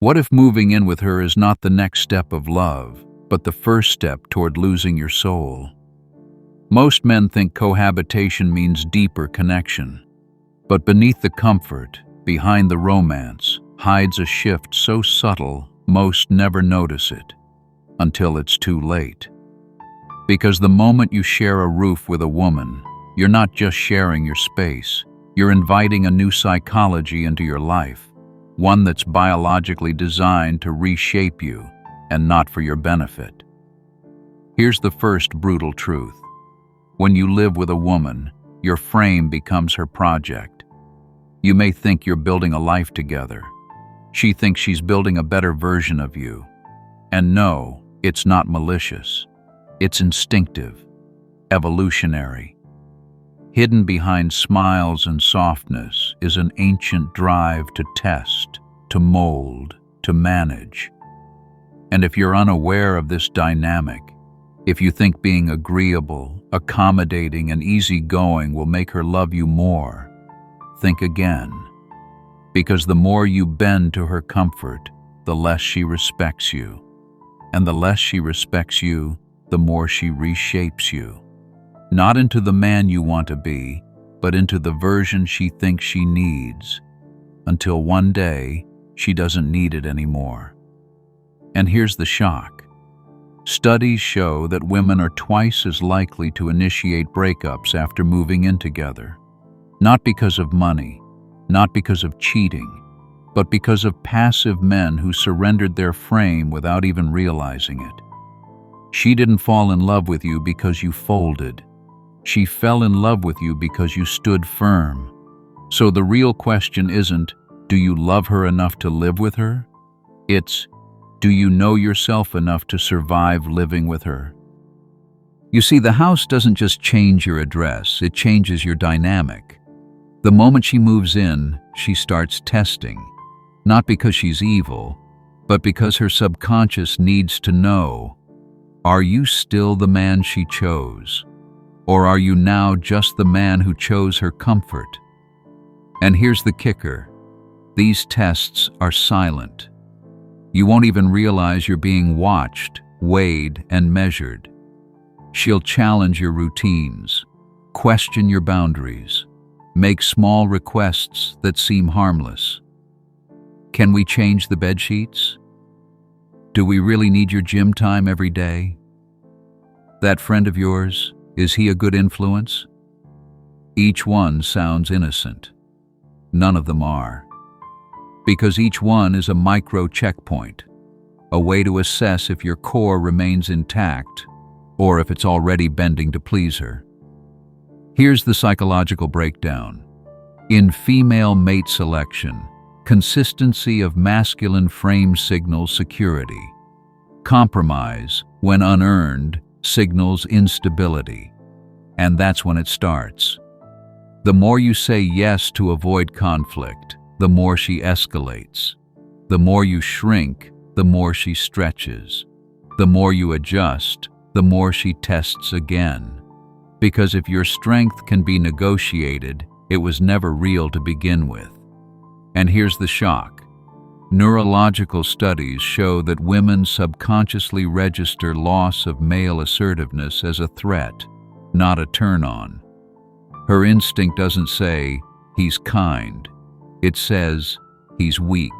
What if moving in with her is not the next step of love, but the first step toward losing your soul? Most men think cohabitation means deeper connection. But beneath the comfort, behind the romance, hides a shift so subtle most never notice it, until it's too late. Because the moment you share a roof with a woman, you're not just sharing your space, you're inviting a new psychology into your life, one that's biologically designed to reshape you and not for your benefit. Here's the first brutal truth. When you live with a woman, your frame becomes her project. You may think you're building a life together. She thinks she's building a better version of you. And no, it's not malicious. It's instinctive, evolutionary. Hidden behind smiles and softness is an ancient drive to test, to mold, to manage. And if you're unaware of this dynamic, if you think being agreeable, accommodating, and easygoing will make her love you more, think again. Because the more you bend to her comfort, the less she respects you. And the less she respects you, the more she reshapes you. Not into the man you want to be, but into the version she thinks she needs, until one day she doesn't need it anymore. And here's the shock. Studies show that women are twice as likely to initiate breakups after moving in together. Not because of money, not because of cheating, but because of passive men who surrendered their frame without even realizing it. She didn't fall in love with you because you folded. She fell in love with you because you stood firm. So the real question isn't, do you love her enough to live with her? It's, do you know yourself enough to survive living with her? You see, the house doesn't just change your address, it changes your dynamic. The moment she moves in, she starts testing. Not because she's evil, but because her subconscious needs to know, are you still the man she chose? Or are you now just the man who chose her comfort? And here's the kicker. These tests are silent. You won't even realize you're being watched, weighed, and measured. She'll challenge your routines, question your boundaries, make small requests that seem harmless. Can we change the bed sheets? Do we really need your gym time every day? That friend of yours, is he a good influence? Each one sounds innocent. None of them are. Because each one is a micro checkpoint, a way to assess if your core remains intact or if it's already bending to please her. Here's the psychological breakdown. In female mate selection, consistency of masculine frame signals security. Compromise, when unearned, signals instability. And that's when it starts. The more you say yes to avoid conflict, the more she escalates. The more you shrink, the more she stretches. The more you adjust, the more she tests again. Because if your strength can be negotiated, it was never real to begin with. And here's the shock. Neurological studies show that women subconsciously register loss of male assertiveness as a threat, not a turn-on. Her instinct doesn't say, he's kind. It says, he's weak.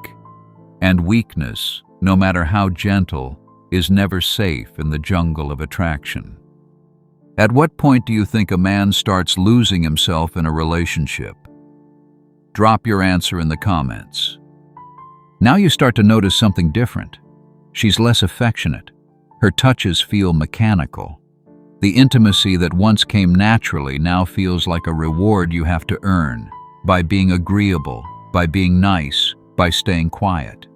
And weakness, no matter how gentle, is never safe in the jungle of attraction. At what point do you think a man starts losing himself in a relationship? Drop your answer in the comments. Now you start to notice something different. She's less affectionate. Her touches feel mechanical. The intimacy that once came naturally now feels like a reward you have to earn, by being agreeable, by being nice, by staying quiet.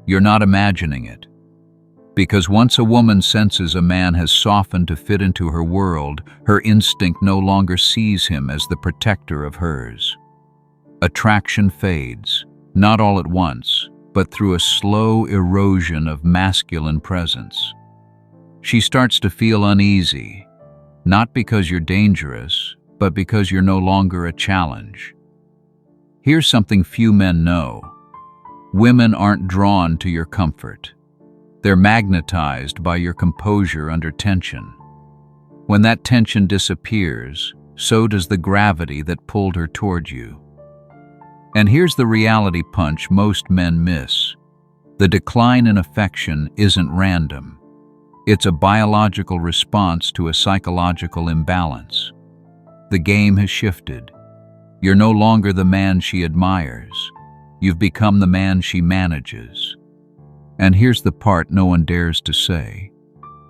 You're not imagining it. Because once a woman senses a man has softened to fit into her world, her instinct no longer sees him as the protector of hers. Attraction fades, not all at once, but through a slow erosion of masculine presence. She starts to feel uneasy, not because you're dangerous, but because you're no longer a challenge. Here's something few men know. Women aren't drawn to your comfort. They're magnetized by your composure under tension. When that tension disappears, so does the gravity that pulled her toward you. And here's the reality punch most men miss. The decline in affection isn't random. It's a biological response to a psychological imbalance. The game has shifted. You're no longer the man she admires. You've become the man she manages. And here's the part no one dares to say.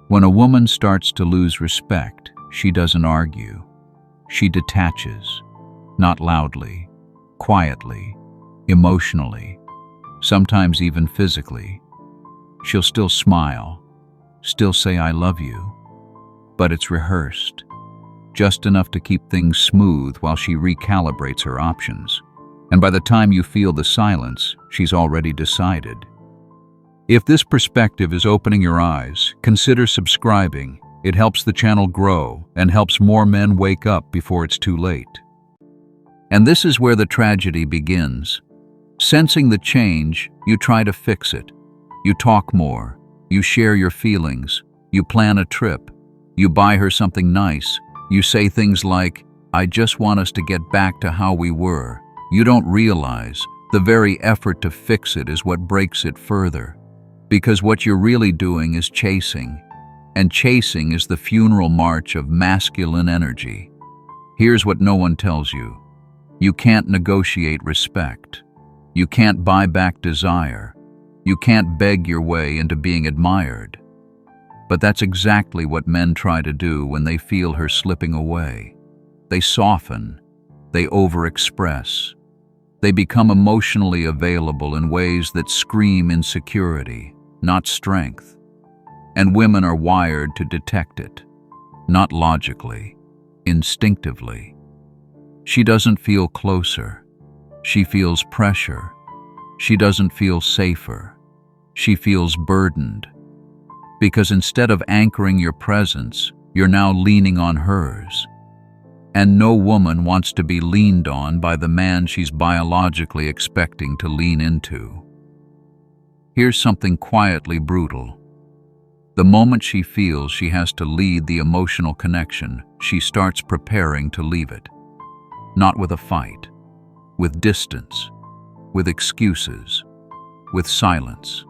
When a woman starts to lose respect, she doesn't argue. She detaches, not loudly, quietly, emotionally, sometimes even physically. She'll still smile, still say I love you, but it's rehearsed, just enough to keep things smooth while she recalibrates her options. And by the time you feel the silence, she's already decided. If this perspective is opening your eyes, consider subscribing. It helps the channel grow and helps more men wake up before it's too late. And this is where the tragedy begins. Sensing the change, you try to fix it. You talk more. You share your feelings. You plan a trip. You buy her something nice. You say things like, I just want us to get back to how we were. You don't realize the very effort to fix it is what breaks it further. Because what you're really doing is chasing. And chasing is the funeral march of masculine energy. Here's what no one tells you. You can't negotiate respect. You can't buy back desire. You can't beg your way into being admired. But that's exactly what men try to do when they feel her slipping away. They soften. They overexpress. They become emotionally available in ways that scream insecurity, not strength. And women are wired to detect it, not logically, instinctively. She doesn't feel closer. She feels pressure. She doesn't feel safer. She feels burdened. Because instead of anchoring your presence, you're now leaning on hers. And no woman wants to be leaned on by the man she's biologically expecting to lean into. Here's something quietly brutal. The moment she feels she has to lead the emotional connection, she starts preparing to leave it. Not with a fight, with distance, with excuses, with silence.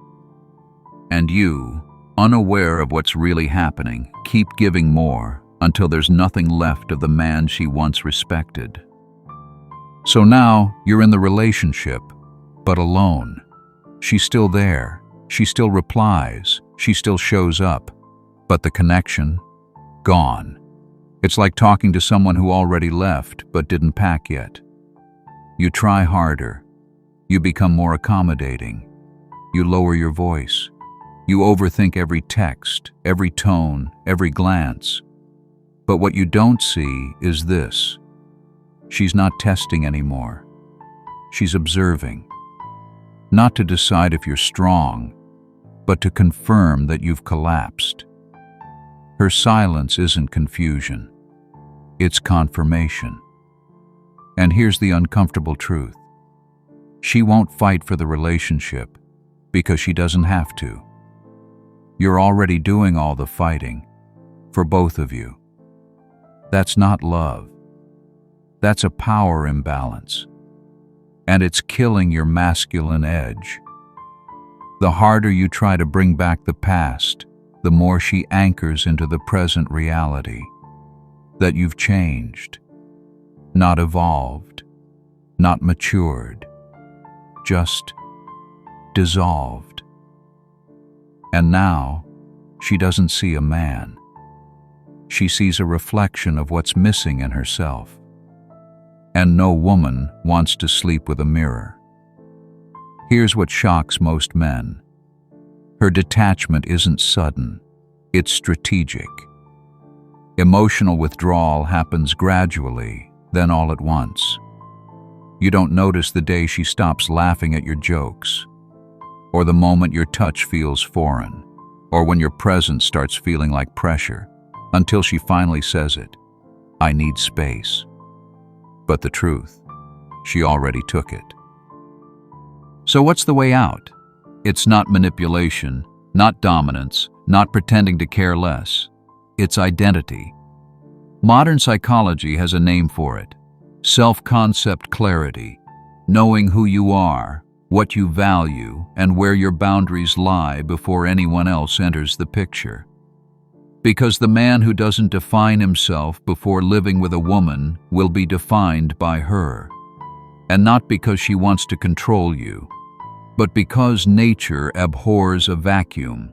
And you, unaware of what's really happening, keep giving more until there's nothing left of the man she once respected. So now you're in the relationship, but alone. She's still there. She still replies. She still shows up. But the connection? Gone. It's like talking to someone who already left but didn't pack yet. You try harder. You become more accommodating. You lower your voice. You overthink every text, every tone, every glance. But what you don't see is this. She's not testing anymore. She's observing. Not to decide if you're strong, but to confirm that you've collapsed. Her silence isn't confusion. It's confirmation. And here's the uncomfortable truth. She won't fight for the relationship because she doesn't have to. You're already doing all the fighting for both of you. That's not love. That's a power imbalance. And it's killing your masculine edge. The harder you try to bring back the past, the more she anchors into the present reality. That you've changed, not evolved, not matured, just dissolved. And now, she doesn't see a man. She sees a reflection of what's missing in herself. And no woman wants to sleep with a mirror. Here's what shocks most men. Her detachment isn't sudden, it's strategic. Emotional withdrawal happens gradually, then all at once. You don't notice the day she stops laughing at your jokes, or the moment your touch feels foreign, or when your presence starts feeling like pressure, until she finally says it, I need space. But the truth, she already took it. So what's the way out? It's not manipulation, not dominance, not pretending to care less. It's identity. Modern psychology has a name for it: self-concept clarity, knowing who you are, what you value, and where your boundaries lie before anyone else enters the picture. Because the man who doesn't define himself before living with a woman will be defined by her. And not because she wants to control you, but because nature abhors a vacuum.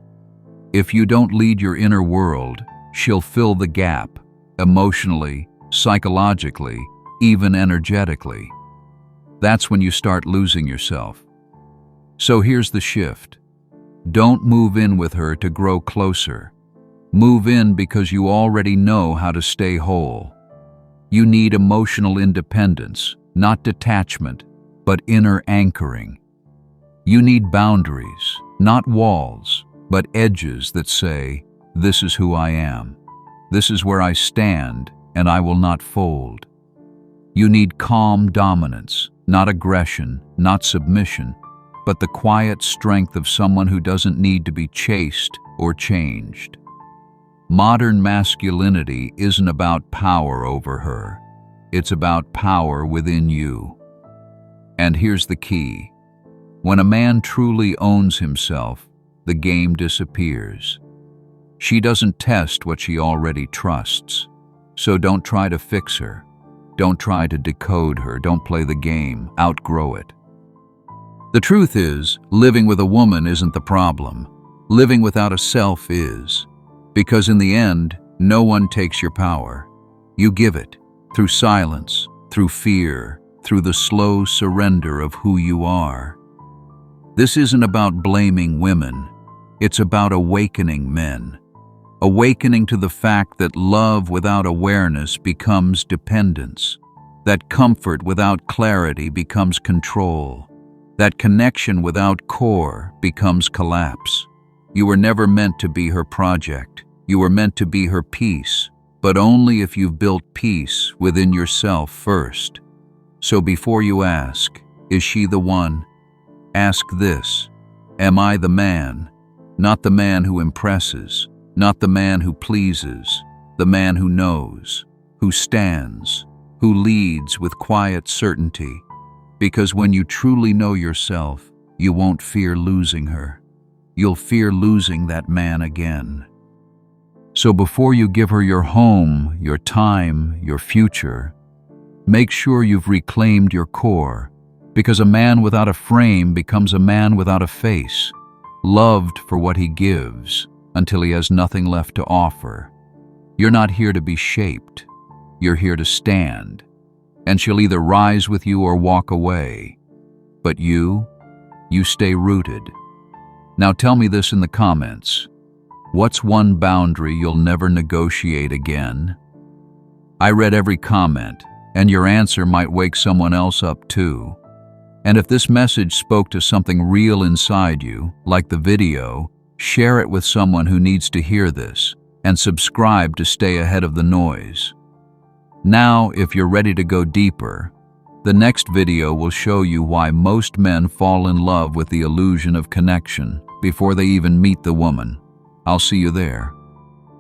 If you don't lead your inner world, she'll fill the gap, emotionally, psychologically, even energetically. That's when you start losing yourself. So here's the shift. Don't move in with her to grow closer. Move in because you already know how to stay whole. You need emotional independence, not detachment, but inner anchoring. You need boundaries, not walls, but edges that say, "This is who I am. This is where I stand, and I will not fold." You need calm dominance, not aggression, not submission, but the quiet strength of someone who doesn't need to be chased or changed. Modern masculinity isn't about power over her. It's about power within you. And here's the key. When a man truly owns himself, the game disappears. She doesn't test what she already trusts. So don't try to fix her. Don't try to decode her. Don't play the game. Outgrow it. The truth is, living with a woman isn't the problem. Living without a self is. Because in the end, no one takes your power. You give it, through silence, through fear, through the slow surrender of who you are. This isn't about blaming women. It's about awakening men. Awakening to the fact that love without awareness becomes dependence. That comfort without clarity becomes control. That connection without core becomes collapse. You were never meant to be her project. You were meant to be her peace, but only if you've built peace within yourself first. So before you ask, is she the one? Ask this: am I the man? Not the man who impresses, not the man who pleases, the man who knows, who stands, who leads with quiet certainty. Because when you truly know yourself, you won't fear losing her. You'll fear losing that man again. So before you give her your home, your time, your future, make sure you've reclaimed your core, because a man without a frame becomes a man without a face, loved for what he gives until he has nothing left to offer. You're not here to be shaped. You're here to stand, and she'll either rise with you or walk away. But you stay rooted. Now tell me this in the comments. What's one boundary you'll never negotiate again? I read every comment, and your answer might wake someone else up too. And if this message spoke to something real inside you, like the video, share it with someone who needs to hear this, and subscribe to stay ahead of the noise. Now, if you're ready to go deeper, the next video will show you why most men fall in love with the illusion of connection before they even meet the woman. I'll see you there.